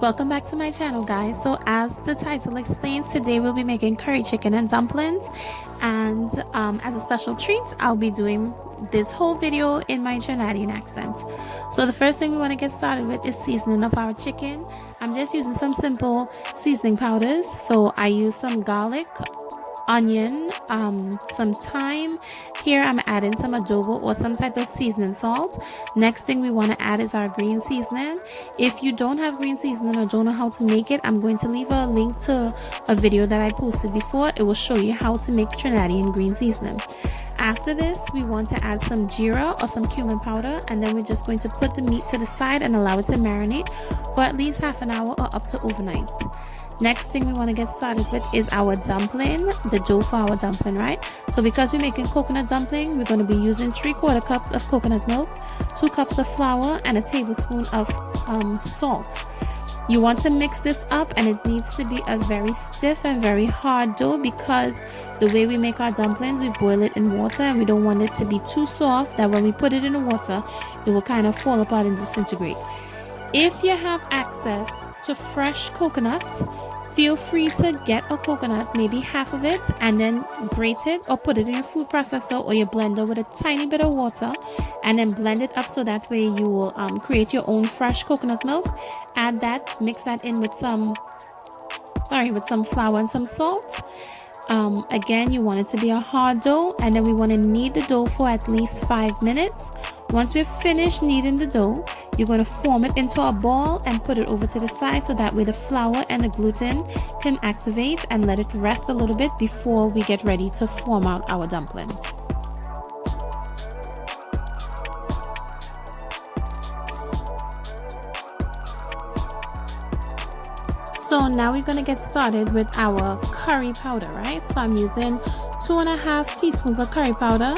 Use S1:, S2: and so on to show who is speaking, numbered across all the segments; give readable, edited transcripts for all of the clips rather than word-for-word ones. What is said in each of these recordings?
S1: Welcome back to my channel, guys. So as the title explains, today we'll be making curry chicken and dumplings, and as a special treat I'll be doing this whole video in my Trinidadian accent. So the first thing we want to get started with is seasoning up our chicken. I'm just using some simple seasoning powders. So I use some garlic, onion, some thyme. Here I'm adding some adobo or some type of seasoning salt. Next thing we want to add is our green seasoning. If you don't have green seasoning or don't know how to make it, I'm going to leave a link to a video that I posted before. It will show you how to make Trinidadian green seasoning. After this, we want to add some jeera or some cumin powder, and then we're just going to put the meat to the side and allow it to marinate for at least half an hour or up to overnight. Next thing we want to get started with is our dumpling, the dough for our dumpling, right? So because we're making coconut dumpling, we're going to be using 3/4 cups of coconut milk, 2 cups of flour, and a tablespoon of salt. You want to mix this up, and it needs to be a very stiff and very hard dough because the way we make our dumplings, we boil it in water, and we don't want it to be too soft that when we put it in the water, it will kind of fall apart and disintegrate. If you have access to fresh coconut, feel free to get a coconut, maybe half of it, and then grate it or put it in your food processor or your blender with a tiny bit of water, and then blend it up so that way you will create your own fresh coconut milk. Add that, mix that in with some flour and some salt. Again, you want it to be a hard dough, and then we want to knead the dough for at least 5 minutes. Once we're finished kneading the dough, you're going to form it into a ball and put it over to the side so that way the flour and the gluten can activate, and let it rest a little bit before we get ready to form out our dumplings. So now we're going to get started with our curry powder, right? So I'm using 2.5 teaspoons of curry powder.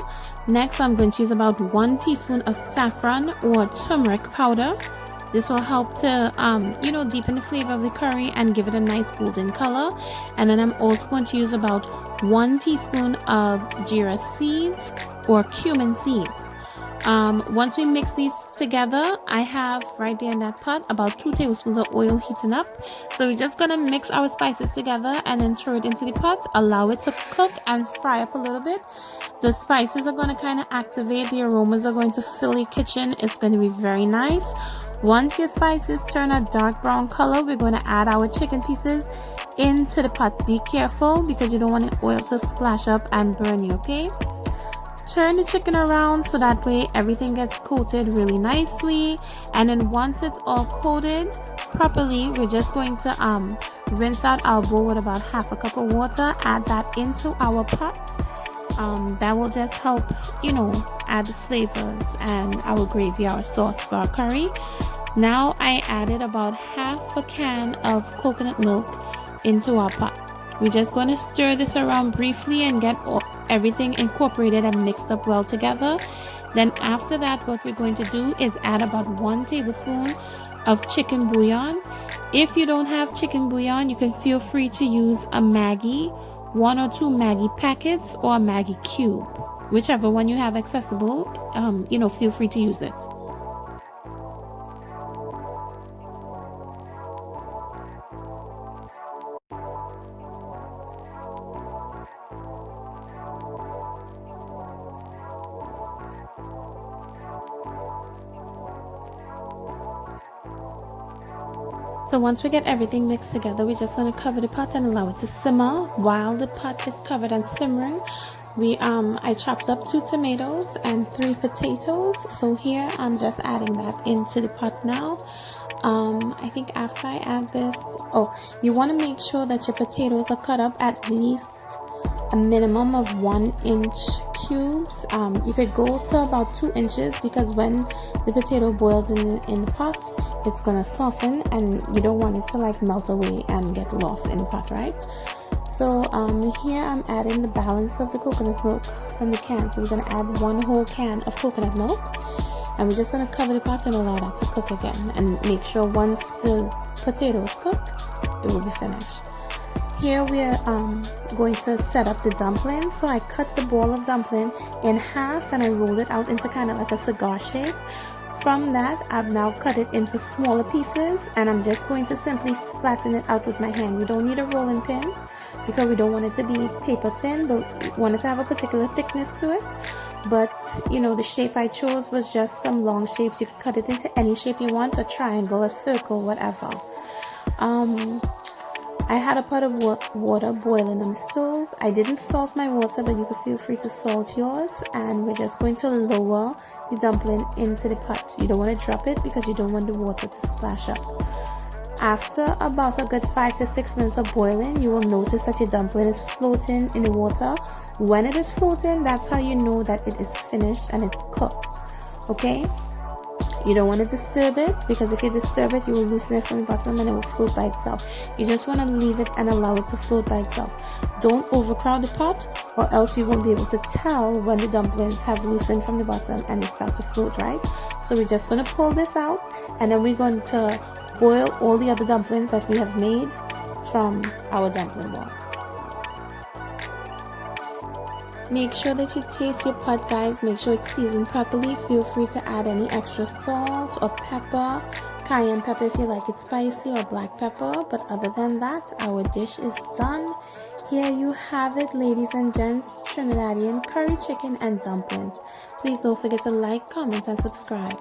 S1: Next, I'm going to use about 1 teaspoon of saffron or turmeric powder. This will help to, deepen the flavor of the curry and give it a nice golden color. And then I'm also going to use about 1 teaspoon of jeera seeds or cumin seeds. Once we mix these together, I have right there in that pot about 2 tablespoons of oil heating up. So we're just gonna mix our spices together and then throw it into the pot, allow it to cook and fry up a little bit. The spices are gonna kind of activate, the aromas are going to fill your kitchen. It's going to be very nice. Once your spices turn a dark brown color, we're going to add our chicken pieces into the pot. Be careful because you don't want the oil to splash up and burn you, okay? Turn the chicken around so that way everything gets coated really nicely, and then once it's all coated properly, we're just going to rinse out our bowl with about half a cup of water. Add that into our pot. That will just help, add the flavors and our gravy, our sauce for our curry. Now I added about half a can of coconut milk into our pot. We're just going to stir this around briefly and get everything incorporated and mixed up well together. Then after that, what we're going to do is add about 1 tablespoon of chicken bouillon. If you don't have chicken bouillon, you can feel free to use a Maggi, 1 or 2 Maggi packets, or a Maggi cube, whichever one you have accessible. Feel free to use it. So once we get everything mixed together, we're just going to cover the pot and allow it to simmer. While the pot is covered and simmering, I chopped up 2 tomatoes and 3 potatoes. So here I'm just adding that into the pot now. I think after I add this, you want to make sure that your potatoes are cut up at least a minimum of 1-inch cubes. You could go to about 2 inches because when the potato boils in the pot, it's gonna soften, and you don't want it to melt away and get lost in the pot, right? So here I'm adding the balance of the coconut milk from the can. So we're gonna add 1 whole can of coconut milk, and we're just gonna cover the pot and allow that to cook again, and make sure once the potatoes cook, it will be finished. Here we are going to set up the dumpling. So I cut the ball of dumpling in half and I rolled it out into kind of like a cigar shape. From that, I've now cut it into smaller pieces, and I'm just going to simply flatten it out with my hand. We don't need a rolling pin because we don't want it to be paper thin, but we want it to have a particular thickness to it. But you know, the shape I chose was just some long shapes. You can cut it into any shape you want, a triangle, a circle, whatever. I had a pot of water boiling on the stove. I didn't salt my water, but you can feel free to salt yours. And we're just going to lower the dumpling into the pot. You don't want to drop it because you don't want the water to splash up. After about a good 5 to 6 minutes of boiling, you will notice that your dumpling is floating in the water. When it is floating, that's how you know that it is finished and it's cooked. Okay? You don't want to disturb it, because if you disturb it, you will loosen it from the bottom and it will float by itself. You just want to leave it and allow it to float by itself. Don't overcrowd the pot, or else you won't be able to tell when the dumplings have loosened from the bottom and they start to float, right? So we're just going to pull this out, and then we're going to boil all the other dumplings that we have made from our dumpling bowl. Make sure that you taste your pot, guys. Make sure it's seasoned properly. Feel free to add any extra salt or pepper, cayenne pepper if you like it spicy, or black pepper. But other than that, our dish is done. Here you have it, ladies and gents, Trinidadian curry chicken and dumplings. Please don't forget to like, comment, and subscribe.